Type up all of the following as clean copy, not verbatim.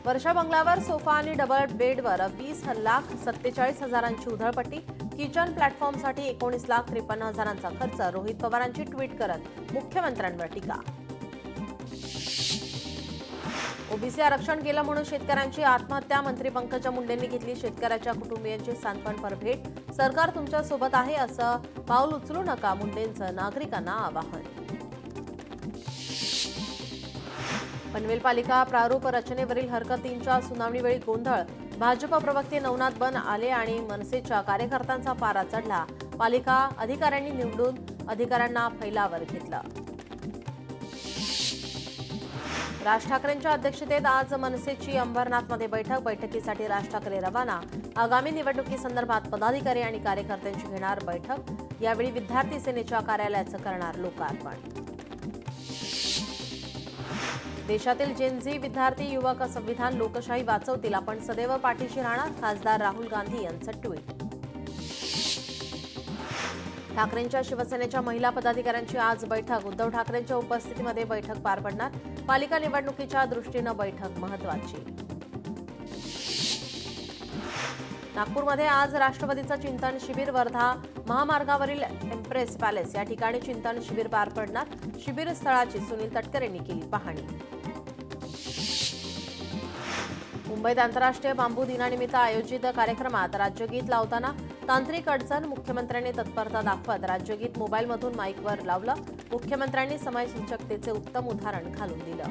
वर्षा बंगल्यावर सोफा आणि डबल बेडवर 20,47,000ची उधळपट्टी. किचन प्लॅटफॉर्मसाठी 19,53,000चा खर्च. रोहित पवारांची ट्विट करत मुख्यमंत्र्यांवर टीका. ओबीसी आरक्षण गेलं म्हणून शेतकऱ्यांची आत्महत्या. मंत्री पंकजा मुंडेंनी घेतली शेतकऱ्याच्या कुटुंबियांची सांत्वनपर भेट. सरकार तुमच्या सोबत आहे असं पाऊल उचलू नका, मुंडेंचं नागरिकांना आवाहन. पनवेल पालिका प्रारूप रचनेवरील हरकतींच्या सुनावणीवेळी गोंधळ. भाजप प्रवक्ते नवनाथ बन आले आणि मनसेच्या कार्यकर्त्यांचा पारा चढला. पालिका अधिकाऱ्यांनी निवडून अधिकाऱ्यांना फैलावर घेतलं. राज ठाकरेंच्या अध्यक्षतेत आज मनसेची अंबरनाथमध्ये बैठक. बैठकीसाठी राज ठाकरे रवाना. आगामी निवडणुकीसंदर्भात पदाधिकारी आणि कार्यकर्त्यांची घेणार बैठक. यावेळी विद्यार्थी सेनेच्या कार्यालयाचं करणार लोकार्पण. देशातील जेनझी विद्यार्थी युवक संविधान लोकशाही वाचवतील, आपण सदैव पाठीशी राहणार. खासदार राहुल गांधी यांचं ट्विट. ठाकरेंच्या शिवसेनेच्या महिला पदाधिकाऱ्यांची आज बैठक. उद्धव ठाकरेंच्या उपस्थितीमध्ये बैठक पार पडणार. पालिका निवडणुकीच्या दृष्टीनं बैठक महत्त्वाची. नागपूरमध्ये आज राष्ट्रवादीचं चिंतन शिबिर. वर्धा महामार्गावरील एम्प्रेस पॅलेस या ठिकाणी चिंतन शिबिर पार पडणार. शिबिर स्थळाची सुनील तटकर यांनी केली पाहणी. मुंबईत आंतरराष्ट्रीय बांबू दिनानिमित्त आयोजित कार्यक्रमात राज्यगीत लावताना तांत्रिक अडचण. मुख्यमंत्र्यांनी तत्परता दाखवत राज्यगीत मोबाईलमधून माईकवर लावलं. मुख्यमंत्र्यांनी समयसूचकतेचे उत्तम उदाहरण घालून दिलं.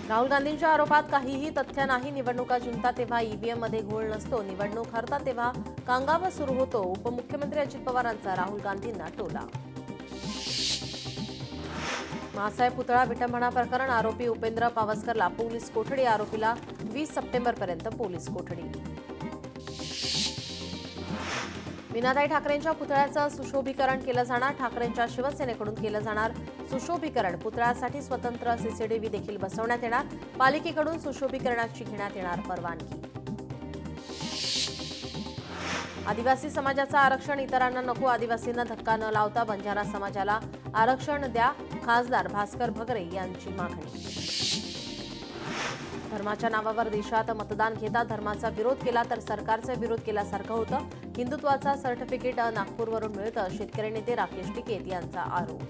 राहुल गांधींच्या आरोपात काहीही तथ्य नाही. निवडणुका जिंकतात तेव्हा ईव्हीएममध्ये घोळ नसतो, निवडणूक हरतात तेव्हा कांगावा सुरू होतो. उपमुख्यमंत्री अजित पवारांचा राहुल गांधींना टोला. मासाहेब पुतळा विटंबना प्रकरण. आरोपी उपेंद्र पावसकरला पोलीस कोठडी. आरोपीला 20 सप्टेंबरपर्यंत पोलीस कोठडी. मीनाताई ठाकरेंच्या पुतळ्याचं सुशोभीकरण केलं जाणार. ठाकरेंच्या शिवसेनेकडून केलं जाणार सुशोभीकरण. पुतळ्यासाठी स्वतंत्र सीसीटीव्ही देखील बसवण्यात येणार. पालिकेकडून सुशोभीकरणाची घेण्यात येणार परवानगी. आदिवासी समाजाचं आरक्षण इतरांना नको. आदिवासींना धक्का न लावता बंजारा समाजाला आरक्षण द्या. खासदार भास्कर भगरे यांची मागणी. धर्माच्या नावावर देशात मतदान घेता. धर्माचा विरोध केला तर सरकारचा विरोध केल्यासारखं होतं. हिंदुत्वाचा सर्टिफिकेट नागपूरवरून मिळतं. शेतकरी नेते राकेश टिकेत यांचा आरोप.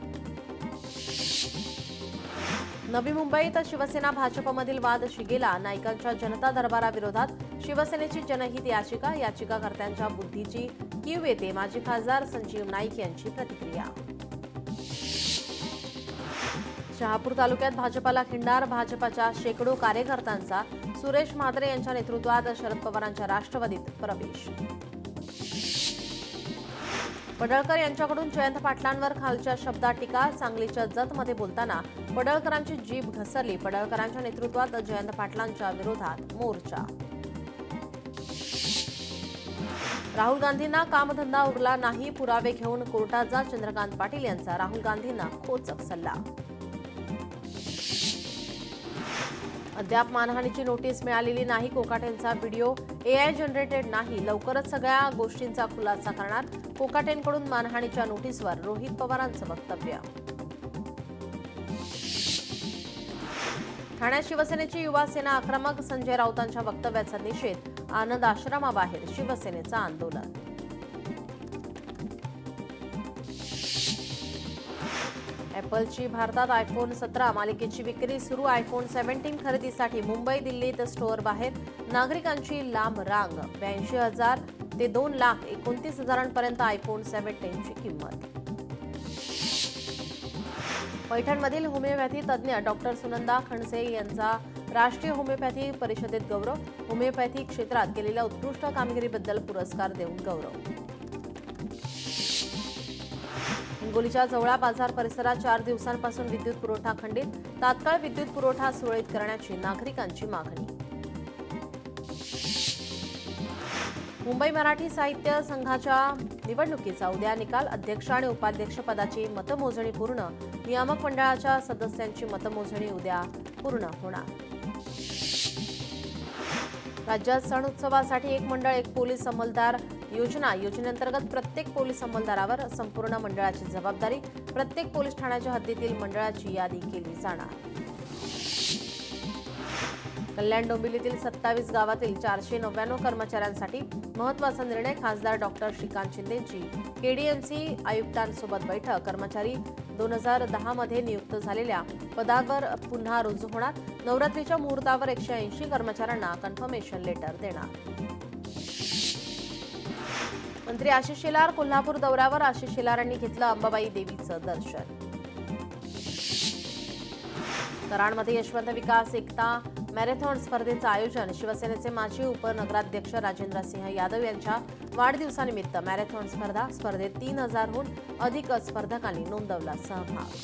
नवी मुंबईत शिवसेना भाजपमधील वाद शिगेला. नाईकांच्या जनता दरबाराविरोधात शिवसेनेची जनहित याचिका. याचिकाकर्त्यांच्या बुद्धीची कीव येते. माजी खासदार संजीव नाईक यांची प्रतिक्रिया. शहापूर तालुक्यात भाजपाला खिंडार. भाजपाच्या शेकडो कार्यकर्त्यांचा सुरेश म्हात्रे यांच्या नेतृत्वात शरद पवारांच्या राष्ट्रवादीत प्रवेश. पडळकर यांच्याकडून जयंत पाटलांवर खालच्या शब्दात टीका. सांगलीच्या जतमध्ये बोलताना पडळकरांची जीभ घसरली. पडळकरांच्या नेतृत्वात जयंत पाटलांच्या विरोधात मोर्चा. राहुल गांधींना कामधंदा उरला नाही. पुरावे घेऊन कोर्टात जा. चंद्रकांत पाटील यांचा राहुल गांधींना खोचक सल्ला. अद्याप मानहानीची नोटीस मिळालेली नाही. कोकाटेंचा व्हिडिओ एआय जनरेटेड नाही. लवकरच सगळ्या गोष्टींचा खुलासा करणार. कोकाटेंकडून मानहानीच्या नोटीसवर रोहित पवारांचं वक्तव्य. ठाण्यात शिवसेनेची युवा सेना आक्रमक. संजय राऊतांच्या वक्तव्याचा निषेध. आनंद आश्रमाबाहेर शिवसेनेचं आंदोलन. ॲपलची भारतात आयफोन 17 मालिकेची विक्री सुरू. आयफोन 17 खरेदीसाठी मुंबई दिल्लीत स्टोअर बाहेर नागरिकांची लांब रांग. 82,000 ते 2,29,000पर्यंत आयफोन 17ची किंमत. पैठणमधील होमिओपॅथी तज्ज्ञ डॉक्टर सुनंदा खडसे यांचा राष्ट्रीय होमिओपॅथी परिषदेत गौरव. होमिओपॅथी क्षेत्रात केलेल्या उत्कृष्ट कामगिरीबद्दल पुरस्कार देऊन गौरव. हिंगोलीच्या जवळा बाजार परिसरात 4 दिवसांपासून विद्युत पुरवठा खंडित. तात्काळ विद्युत पुरवठा सुरळीत करण्याची नागरिकांची मागणी. मुंबई मराठी साहित्य संघाच्या निवडणुकीचा उद्या निकाल. अध्यक्ष आणि उपाध्यक्ष पदाची मतमोजणी पूर्ण. नियामक मंडळाच्या सदस्यांची मतमोजणी उद्या पूर्ण होणार. राज्यात सण उत्सवासाठी एक मंडळ एक पोलीस अंमलदार योजना. योजनेअंतर्गत प्रत्येक पोलीस अंमलदारावर संपूर्ण मंडळाची जबाबदारी. प्रत्येक पोलीस ठाण्याच्या हद्दीतील मंडळाची यादी केली जाणार. कल्याण डोंबिवलीतील 27 गावातील 499 कर्मचाऱ्यांसाठी महत्त्वाचा निर्णय. खासदार डॉक्टर श्रीकांत शिंदेंची केडीएमसी आयुक्तांसोबत बैठक. कर्मचारी 2010 मध्ये नियुक्त झालेल्या पदावर पुन्हा रुजू होणार. नवरात्रीच्या मुहूर्तावर 180 कर्मचाऱ्यांना कन्फर्मेशन लेटर देणार. मंत्री आशिष शेलार कोल्हापूर दौऱ्यावर. आशिष शेलारांनी घेतलं अंबाबाई देवीचं दर्शन. कराडमध्ये यशवंत विकास एकता मॅरेथॉन स्पर्धेचं आयोजन. शिवसेनेचे माजी उपनगराध्यक्ष राजेंद्र सिंह यादव यांच्या वाढदिवसानिमित्त मॅरेथॉन स्पर्धेत 3000हून अधिक स्पर्धकांनी नोंदवला सहभाग.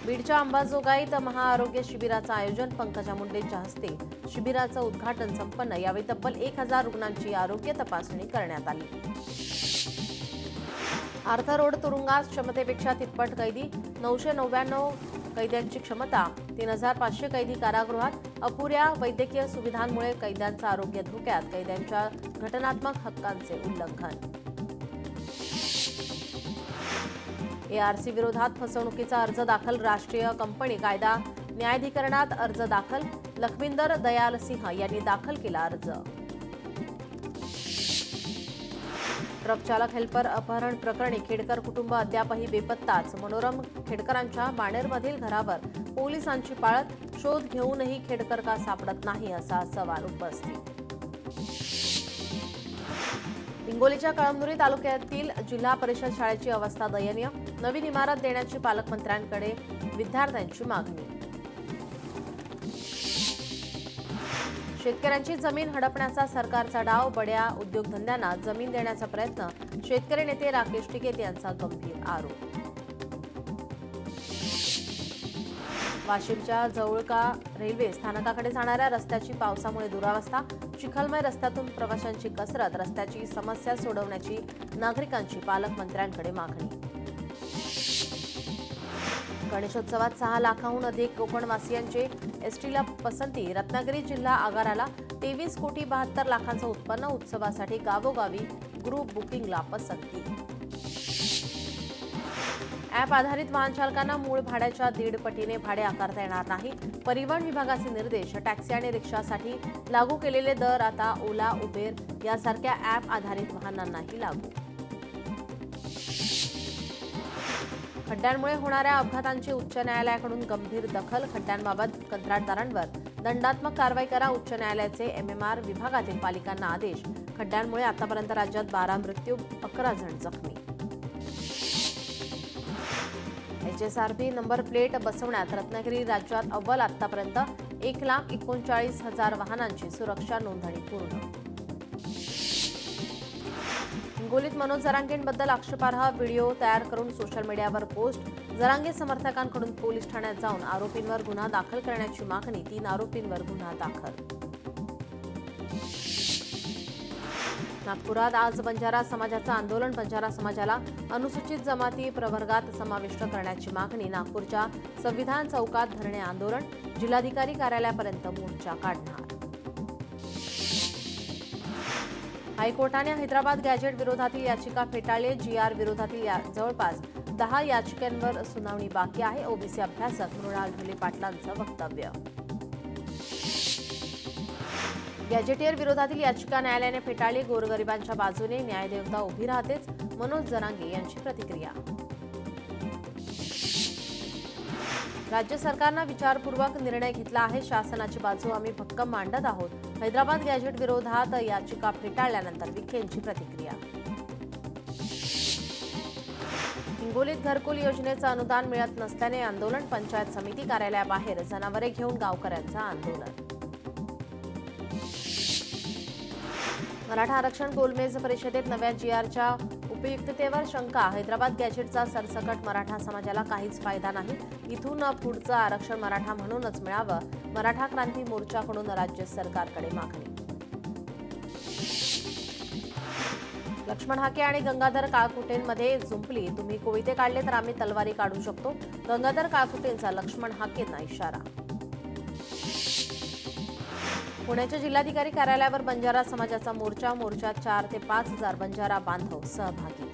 बीडच्या अंबाजोगाईत महाआरोग्य शिबिराचं आयोजन. पंकजा मुंडेंच्या हस्ते शिबिराचं उद्घाटन संपन्न. यावेळी तब्बल 1000 रुग्णांची आरोग्य तपासणी करण्यात आली. आर्थर रोड तुरुंगात क्षमतेपेक्षा तिप्पट कैदी. 999 कैद्यांची क्षमता. 3500 कैदी कारागृहात. अपुऱ्या वैद्यकीय सुविधांमुळे कैद्यांचं आरोग्य धोक्यात. कैद्यांच्या घटनात्मक हक्कांचे उल्लंघन. एआरसी विरोधात फसवणुकीचा अर्ज दाखल. राष्ट्रीय कंपनी कायदा न्यायाधिकरणात अर्ज दाखल. लखविंदर दयाल सिंह यांनी दाखल केला अर्ज. ट्रक चालक हेल्पर अपहरण प्रकरणी खेडकर कुटुंब अद्यापही बेपत्ताच. मनोरम खेडकरांच्या बाणेरमधील घरावर पोलिसांची पाळत. शोध घेऊनही खेडकर का सापडत नाही असा सवाल उपस्थित. हिंगोलीच्या कळमनुरी तालुक्यातील जिल्हा परिषद शाळेची अवस्था दयनीय. नवीन इमारत देण्याची पालकमंत्र्यांकडे विद्यार्थ्यांची मागणी. शेतकऱ्यांची जमीन हडपण्याचा सरकारचा डाव. बड्या उद्योगधंद्यांना जमीन देण्याचा प्रयत्न. शेतकरी नेते राकेश टिकेत यांचा गंभीर आरोप. वाशिमच्या जवळका रेल्वे स्थानकाकडे जाणाऱ्या रस्त्याची पावसामुळे दुरावस्था. चिखलमय रस्त्यातून प्रवाशांची कसरत. रस्त्याची समस्या सोडवण्याची नागरिकांची पालकमंत्र्यांकडे मागणी. गणेशोत्सवात 6 लाखांहून अधिक कोकणवासियांचे एसटीला पसंती. रत्नागिरी जिल्हा आगाराला 23 कोटी 72 लाखांचं उत्पन्न. उत्सवासाठी गावोगावी ग्रुप बुकिंगला पसंती. ॲप आधारित वाहन चालकांना मूळ भाड्याच्या 1.5 पटीने भाडे आकारता येणार नाही. परिवहन विभागाचे निर्देश. टॅक्सी आणि रिक्षासाठी लागू केलेले दर आता ओला उबेर यासारख्या ॲप आधारित वाहनांनाही लागू. खड्ड्यांमुळे होणाऱ्या अपघातांची उच्च न्यायालयाकडून गंभीर दखल. खड्ड्यांबाबत कंत्राटदारांवर दंडात्मक कारवाई करा. उच्च न्यायालयाचे एमएमआर विभागातील पालिकांना आदेश. खड्ड्यांमुळे आतापर्यंत राज्यात 12 मृत्यू, 11 जण जखमी. HSRP नंबर प्लेट बसवण्यात रत्नागिरी राज्यात अव्वल. आतापर्यंत 1,39,000 वाहनांची सुरक्षा नोंदणी पूर्ण. हिंगोलीत मनोज जरांगेंबद्दल आक्षेपार्ह व्हिडिओ तयार करून सोशल मीडियावर पोस्ट. जरांगे समर्थकांकडून पोलीस ठाण्यात जाऊन आरोपींवर गुन्हा दाखल करण्याची मागणी. 3 आरोपींवर गुन्हा दाखल. नागपुरात आज बंजारा समाजाचं आंदोलन. बंजारा समाजाला अनुसूचित जमाती प्रवर्गात समाविष्ट करण्याची मागणी. नागपूरच्या संविधान चौकात धरणे आंदोलन. जिल्हाधिकारी कार्यालयापर्यंत मोर्चा काढणार. हायकोर्टाने हैदराबाद गॅजेट विरोधातील याचिका फेटाळली. GR विरोधातील जवळपास 10 याचिकांवर सुनावणी बाकी आहे. ओबीसी अभ्यासक मृणाल ढोले पाटलांचं वक्तव्य. गॅजेटियर विरोधातील याचिका न्यायालयाने फेटाळली. गोरगरिबांच्या बाजूने न्यायदेवता उभी राहतेच. मनोज जरांगे यांची प्रतिक्रिया. राज्य सरकारनं विचारपूर्वक निर्णय घेतला आहे. शासनाची बाजू आम्ही भक्कम मांडत आहोत. हैदराबाद गॅजेट विरोधात याचिका फेटाळल्यानंतर विखेंची प्रतिक्रिया. हिंगोलीत घरकुल योजनेचं अनुदान मिळत नसल्याने आंदोलन. पंचायत समिती कार्यालयाबाहेर जनावरे घेऊन गावकऱ्यांचं आंदोलन. मराठा आरक्षण गोलमेज परिषदेत नव्या GRच्या उपयुक्ततेवर शंका. हैदराबाद गॅजेटचा सरसकट मराठा समाजाला काहीच फायदा नाही. इथून पुढचं आरक्षण मराठा म्हणूनच मिळावं. मराठा क्रांती मोर्चाकडून राज्य सरकारकडे मागणी. लक्ष्मण हाके आणि गंगाधर काळकुटेंमध्ये जुंपली. तुम्ही कोयते काढले तर आम्ही तलवारी काढू शकतो. गंगाधर काळकुटेंचा लक्ष्मण हाकेंना इशारा. पुण्याच्या जिल्हाधिकारी कार्यालयावर बंजारा समाजाचा मोर्चा. मोर्चात 4,000 ते 5,000 बंजारा बांधव सहभागी.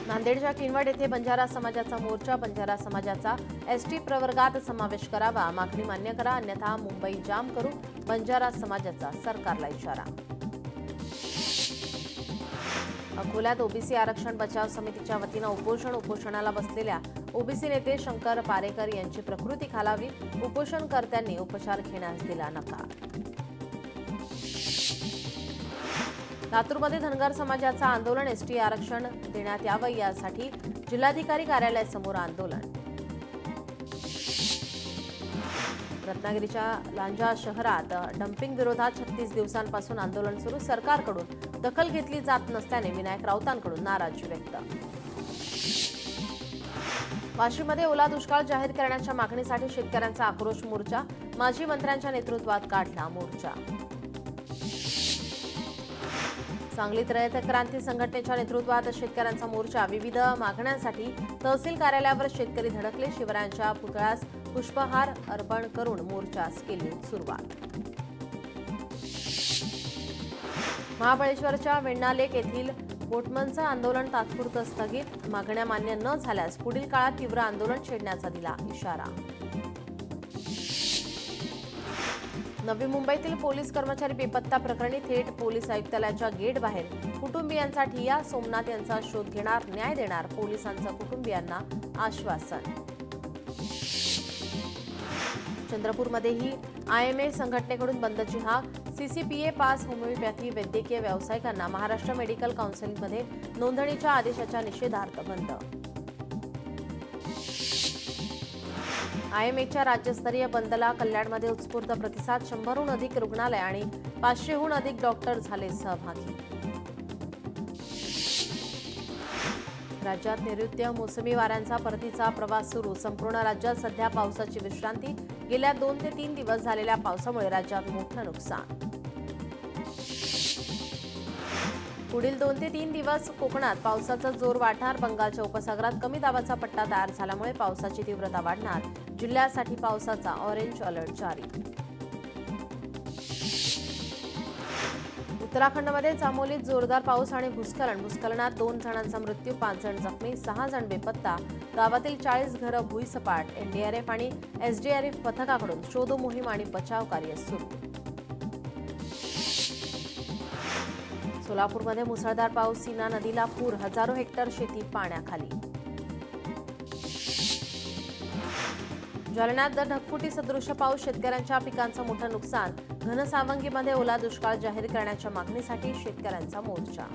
नांदेडच्या किनवट येथे बंजारा समाजाचा मोर्चा. बंजारा समाजाचा एसटी प्रवर्गात समावेश करावा, मागणी मान्य करा, अन्यथा मुंबई जाम करू. बंजारा समाजाचा सरकारला इशारा. अकोल्यात ओबीसी आरक्षण बचाव समितीच्या वतीनं उपोषणाला बसलेल्या ओबीसी नेते शंकर पारेकर यांची प्रकृती खालावी. उपोषणकर्त्यांनी उपचार घेण्यास दिला नकार. लातूरमध्ये धनगर समाजाचं आंदोलन. एसटी आरक्षण देण्यात यावं यासाठी जिल्हाधिकारी कार्यालयासमोर आंदोलन. रत्नागिरीच्या लांजा शहरात डम्पिंग विरोधात 36 दिवसांपासून आंदोलन सुरू. सरकारकडून दखल घेतली जात नसल्याने विनायक राऊतांकडून नाराजी व्यक्त. वाशीमध्ये ओला दुष्काळ जाहीर करण्याच्या मागणीसाठी शेतकऱ्यांचा आक्रोश मोर्चा. माजी मंत्र्यांच्या नेतृत्वात काढला मोर्चा. सांगलीत रयत क्रांती संघटनेच्या नेतृत्वात शेतकऱ्यांचा मोर्चा. विविध मागण्यांसाठी तहसील कार्यालयावर शेतकरी धडकले. शिवरायांच्या पुतळ्यास पुष्पहार अर्पण करून मोर्चास केली सुरुवात. महाबळेश्वरच्या वेण्णा लेक येथील बोटमनचं आंदोलन तात्पुरतं स्थगित. मागण्या मान्य न झाल्यास पुढील काळात तीव्र आंदोलन छेडण्याचा दिला इशारा. नवी मुंबईतील पोलीस कर्मचारी बेपत्ता प्रकरणी थेट पोलीस आयुक्तालयाच्या गेटबाहेर कुटुंबियांचा ठिय्या. सोमनाथ यांचा शोध घेणार, न्याय देणार, पोलिसांचं कुटुंबियांना आश्वासन. चंद्रपूरमध्येही आयएमए संघटनेकडून बंदची हाक. सीसीपीए पास होमिओपॅथी वैद्यकीय व्यावसायिकांना महाराष्ट्र मेडिकल काउन्सिलमध्ये नोंदणीच्या आदेशाच्या निषेधार्थ बंद. आयएमएच्या राज्यस्तरीय बंदला कल्याणमध्ये उत्स्फूर्त प्रतिसाद. 100हून अधिक रुग्णालय आणि 500हून अधिक डॉक्टर झाले सहभागी. राज्यात नैऋत्य मोसमी वाऱ्यांचा परतीचा प्रवास सुरू. संपूर्ण राज्यात सध्या पावसाची विश्रांती. गेल्या 2 ते 3 दिवस झालेल्या पावसामुळे राज्यात मोठं नुकसान. पुढील 2 ते 3 दिवस कोकणात पावसाचा जोर वाढणार. बंगालच्या उपसागरात कमी दाबाचा पट्टा तयार झाल्यामुळे पावसाची तीव्रता वाढणार. जिल्ह्यासाठी पावसाचा ऑरेंज अलर्ट जारी. उत्तराखंडमध्ये चामोलीत जोरदार पाऊस आणि भूस्खलनात 2 जणांचा मृत्यू, 5 जण जखमी, 6 जण बेपत्ता. गावातील 40 घरं भुईसपाट. एनडीआरएफ आणि एसडीआरएफ पथकाकडून शोध मोहीम आणि बचाव कार्य सुरू. सोलापूरमध्ये मुसळधार पाऊस. सीना नदीला पूर. हजारो हेक्टर शेती पाण्याखाली. जालन्यात ढगफुटी सदृश पाऊस. शेतकऱ्यांच्या पिकांचं मोठं नुकसान. घनसावंगीमध्ये ओला दुष्काळ जाहीर करण्याच्या मागणीसाठी शेतकऱ्यांचा मोर्चा.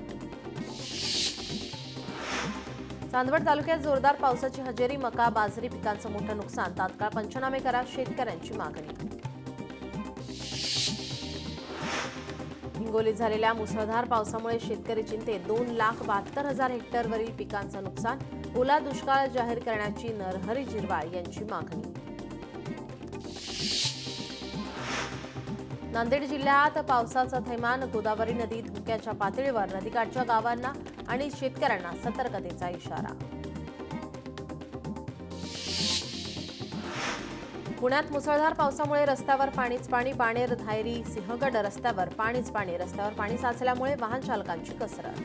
चांदवड तालुक्यात जोरदार पावसाची हजेरी. मका, बाजरी पिकांचं मोठं नुकसान. तात्काळ पंचनामे करा, शेतकऱ्यांची मागणी. हिंगोलीत झालेल्या मुसळधार पावसामुळे शेतकरी चिंतेत. 2,72,000 हेक्टरवरील पिकांचं नुकसान. ओला दुष्काळ जाहीर करण्याची नरहरी झिरवाळ यांची मागणी. नांदेड जिल्ह्यात पावसाचं थैमान. गोदावरी नदी धोक्याच्या पातळीवर. नदीकाठच्या गावांना आणि शेतकऱ्यांना सतर्कतेचा इशारा. पुण्यात मुसळधार पावसामुळे रस्त्यावर पाणीच पाणी. बाणेर, धायरी, सिंहगड रस्त्यावर पाणीच पाणी. रस्त्यावर पाणी साचल्यामुळे वाहन चालकांची कसरत.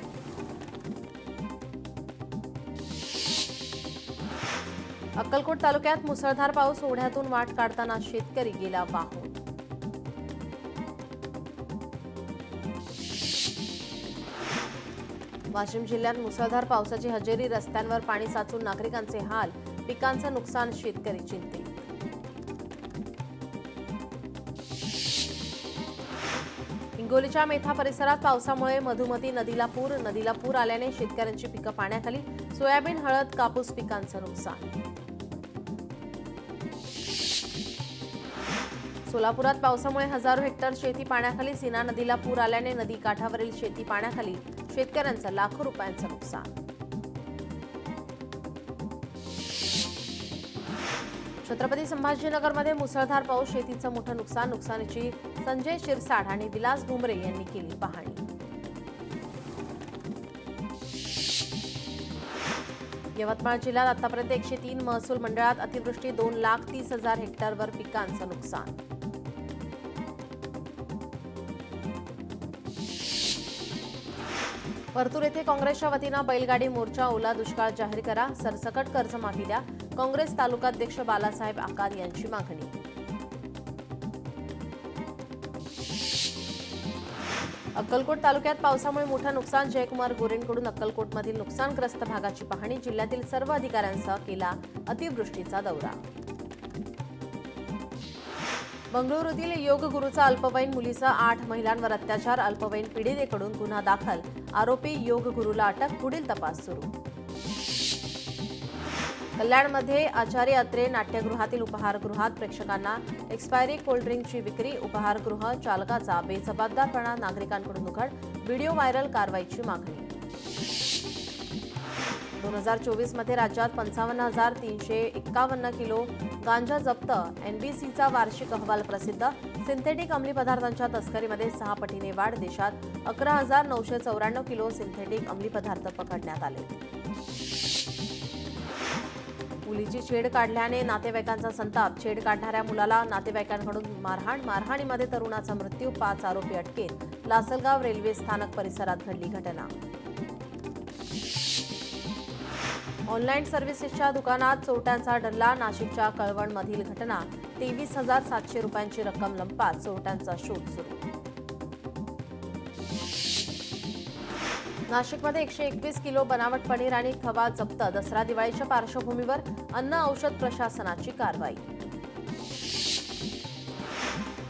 अक्कलकोट तालुक्यात मुसळधार पाऊस. ओढ्यातून वाट काढताना शेतकरी गेला वाहून. वाशिम जिल्ह्यात मुसळधार पावसाची हजेरी. रस्त्यांवर पाणी साचून नागरिकांचे हाल. पिकांचं नुकसान. शेतकरी चिंतेत. हिंगोलीच्या मेथा परिसरात पावसामुळे मधुमती नदीला पूर आल्याने शेतकऱ्यांची पिकं पाण्याखाली. सोयाबीन, हळद, कापूस पिकांचं नुकसान. सोलापुरात पावसामुळे हजारो हेक्टर शेती पाण्याखाली. सीना नदीला पूर आल्याने नदी काठावरील शेती पाण्याखाली. शेतकऱ्यांचं लाखो रुपयांचं नुकसान. छत्रपती संभाजीनगरमध्ये मुसळधार पाऊस. शेतीचं मोठं नुकसान. नुकसानीची संजय शिरसाट आणि विलास भुमरे यांनी केली पाहणी. यवतमाळ जिल्ह्यात आतापर्यंत 103 महसूल मंडळात अतिवृष्टी. 2,30,000 हेक्टरवर पिकांचं नुकसान. परतूर येथे काँग्रेसच्या वतीनं बैलगाडी मोर्चा ओला दुष्काळ जाहीर करा, सरसकट कर्जमाफी द्या, काँग्रेस तालुकाध्यक्ष बालासाहेब आकाद यांची मागणी. अक्कलकोट तालुक्यात पावसामुळे मोठं नुकसान. जयकुमार गोरेंकडून अक्कलकोटमधील नुकसानग्रस्त भागाची पाहणी. जिल्ह्यातील सर्व अधिकाऱ्यांसह केला अतिवृष्टीचा दौरा. बंगळुरूतील योग गुरुचा अल्पवयीन मुलीसह 8 महिलांवर अत्याचार. अल्पवयीन पीडितेकडून गुन्हा दाखल. आरोपी योग गुरुला अटक. पुढील तपास सुरू. कल्याणमध्ये आचार्य अत्रे नाट्यगृहातील उपाहारगृहात प्रेक्षकांना एक्सपायरी कोल्ड्रिंकची विक्री. उपाहारगृह चालकाचा बेजबाबदारपणा नागरिकांकडून उघड. Video viral. कारवाईची मागणी. 2024 मध्ये राज्यात 55,351 किलो गांजा जप्त. एनबीसीचा वार्षिक अहवाल प्रसिद्ध. सिंथेटिक अंमली पदार्थांच्या तस्करीमध्ये 6 पटीने वाढ. देशात 11,994 किलो सिंथेटिक अंमली पदार्थ पकडण्यात आले. मुलीची छेड काढल्याने नातेवाईकांचा संताप. छेड काढणाऱ्या मुलाला नातेवाईकांकडून मारहाण. मारहाणीमध्ये तरुणाचा मृत्यू. 5 आरोपी अटकेत. लासलगाव रेल्वे स्थानक परिसरात घडली घटना. ऑनलाईन सर्व्हिसेसच्या दुकानात चोरट्यांचा डल्ला. नाशिकच्या कळवणमधील घटना. 23,700 रुपयांची रक्कम लंपास. चोरट्यांचा शोध सुरू. नाशिकमध्ये 121 किलो बनावट पनीर आणि खवा जप्त. दसरा दिवाळीच्या पार्श्वभूमीवर अन्न औषध प्रशासनाची कारवाई.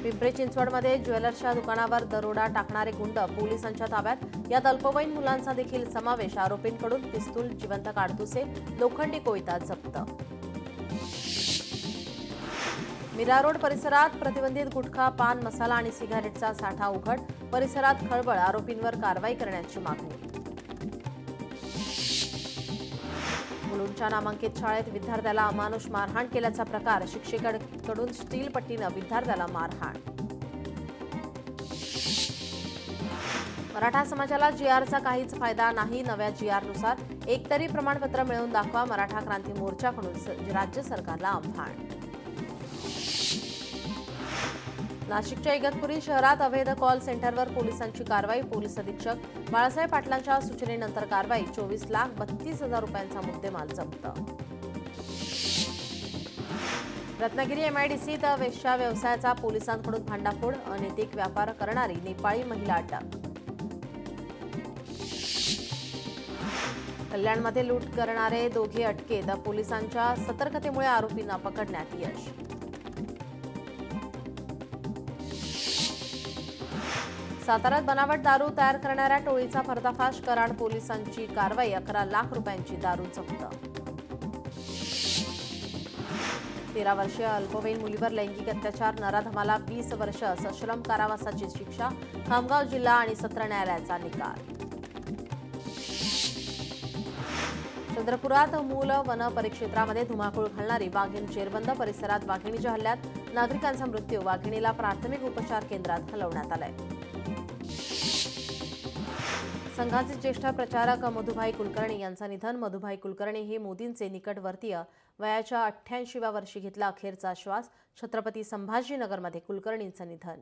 पिंपरी चिंचवडमध्ये ज्वेलर्सच्या दुकानावर दरोडा टाकणारे गुंड पोलिसांच्या ताब्यात. यात अल्पवयीन मुलांचा देखील समावेश. आरोपींकडून पिस्तूल, जिवंत काडतुसे, लोखंडी कोयता जप्त. मीरा रोड परिसरात प्रतिबंधित गुटखा, पान मसाला आणि सिगारेटचा साठा उघड. परिसरात खळबळ. आरोपींवर कारवाई करण्याची मागणी. मुलुंडच्या नामांकित शाळेत विद्यार्थ्याला अमानुष मारहाण केल्याचा प्रकार. शिक्षिकेकडून स्टील पट्टीनं विद्यार्थ्याला मारहाण. मराठा समाजाला जीआरचा काहीच फायदा नाही. नव्या जीआरनुसार एकतरी प्रमाणपत्र मिळवून दाखवा. मराठा क्रांती मोर्चाकडून राज्य सरकारला आव्हान. नाशिकच्या इगतपुरी शहरात अवैध कॉल सेंटरवर पोलिसांची कारवाई. पोलीस अधीक्षक बाळासाहेब पाटलांच्या सूचनेनंतर कारवाई. 24,32,000 रुपयांचा मुद्देमाल जप्त. रत्नागिरी एमआयडीसीत वेश्या व्यवसायाचा पोलिसांकडून भांडाफोड. अनैतिक व्यापार करणारी नेपाळी महिला अटक. कल्याणमध्ये लूट करणारे दोघे अटकेत. पोलिसांच्या सतर्कतेमुळे आरोपींना पकडण्यात यश. साताऱ्यात बनावट दारू तयार करणाऱ्या टोळीचा पर्दाफाश. कराड पोलिसांची कारवाई. 11 लाख रुपयांची दारू जप्त. 13 वर्षीय अल्पवयीन मुलीवर लैंगिक अत्याचार. नराधमाला 20 वर्ष सश्रम कारावासाची शिक्षा. खामगाव जिल्हा आणि सत्र न्यायालयाचा निकाल. चंद्रपुरात मूल वन परिक्षेत्रामध्ये धुमाकूळ घालणारी वाघीण जेरबंद. परिसरात वाघिणीच्या हल्ल्यात नागरिकांचा मृत्यू. वाघिणीला प्राथमिक उपचार केंद्रात हलवण्यात आलाय. संघाचे ज्येष्ठ प्रचारक मधुभाई कुलकर्णी यांचं निधन. मधुभाई कुलकर्णी हे मोदींचे निकटवर्तीय. वयाच्या 88व्या वर्षी घेतला अखेरचा श्वास. छत्रपती संभाजीनगरमध्ये कुलकर्णींचं निधन.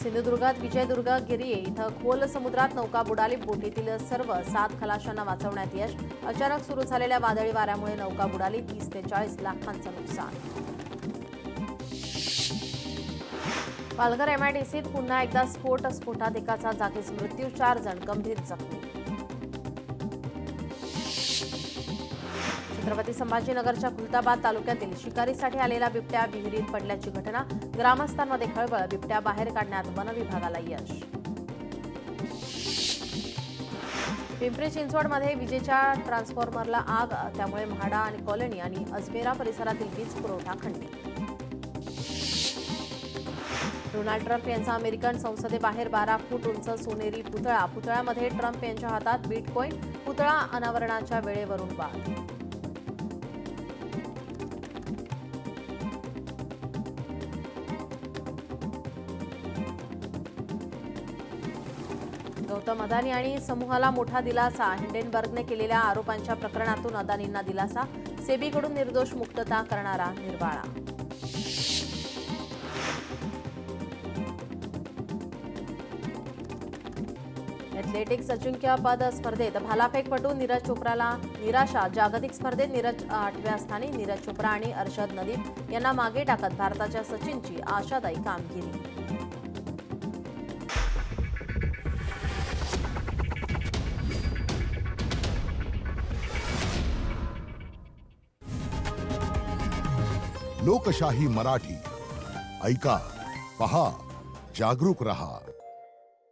सिंधुदुर्गात विजयदुर्ग गिरिये इथं खोल समुद्रात नौका बुडाली. बोटीतील सर्व 7 खलाशांना वाचवण्यात यश. अचानक सुरू झालेल्या वादळी वाऱ्यामुळे नौका बुडाली. 30 ते 40 लाखांचं नुकसान. पालघर एमआयडीसीत पुन्हा एकदा स्फोट. स्फोटात एकाचा जागीच मृत्यू. 4 जण गंभीर जखमी. छत्रपती संभाजीनगरच्या खुलताबाद तालुक्यातील शिकारीसाठी आलेला बिबट्या विहिरीत पडल्याची घटना. ग्रामस्थांमध्ये खळबळ. बिबट्या बाहेर काढण्यात वन विभागाला यश. पिंपरी चिंचवडमध्ये विजेच्या ट्रान्सफॉर्मरला आग. त्यामुळे म्हाडा आणि कॉलनी आणि अजमेरा परिसरातील वीज पुरवठा खंडित. डोनाल्ड ट्रम्प यांचा अमेरिकन संसदेबाहेर 12 फूट उंच सोनेरी पुतळा. पुतळ्यामध्ये ट्रम्प यांच्या हातात बिटकॉईन. पुतळा अनावरणाच्या वेळेवरून वाद. गौतम अदानी आणि समूहाला मोठा दिलासा. हिंडेनबर्गने केलेल्या आरोपांच्या प्रकरणातून अदानींना दिलासा. सेबीकडून निर्दोष मुक्तता करणारा निर्वाळा. ॲथलेटिक्स अजिंक्यपद स्पर्धेत भालाफेकपटू नीरज चोप्राला निराशा. जागतिक स्पर्धेत नीरज 8व्या स्थानी. नीरज चोप्रा आणि अर्शद नदीम यांना मागे टाकत भारताच्या सचिनची आशादायी कामगिरी. लोकशाही मराठी ऐका, पहा, जागरूक रहा.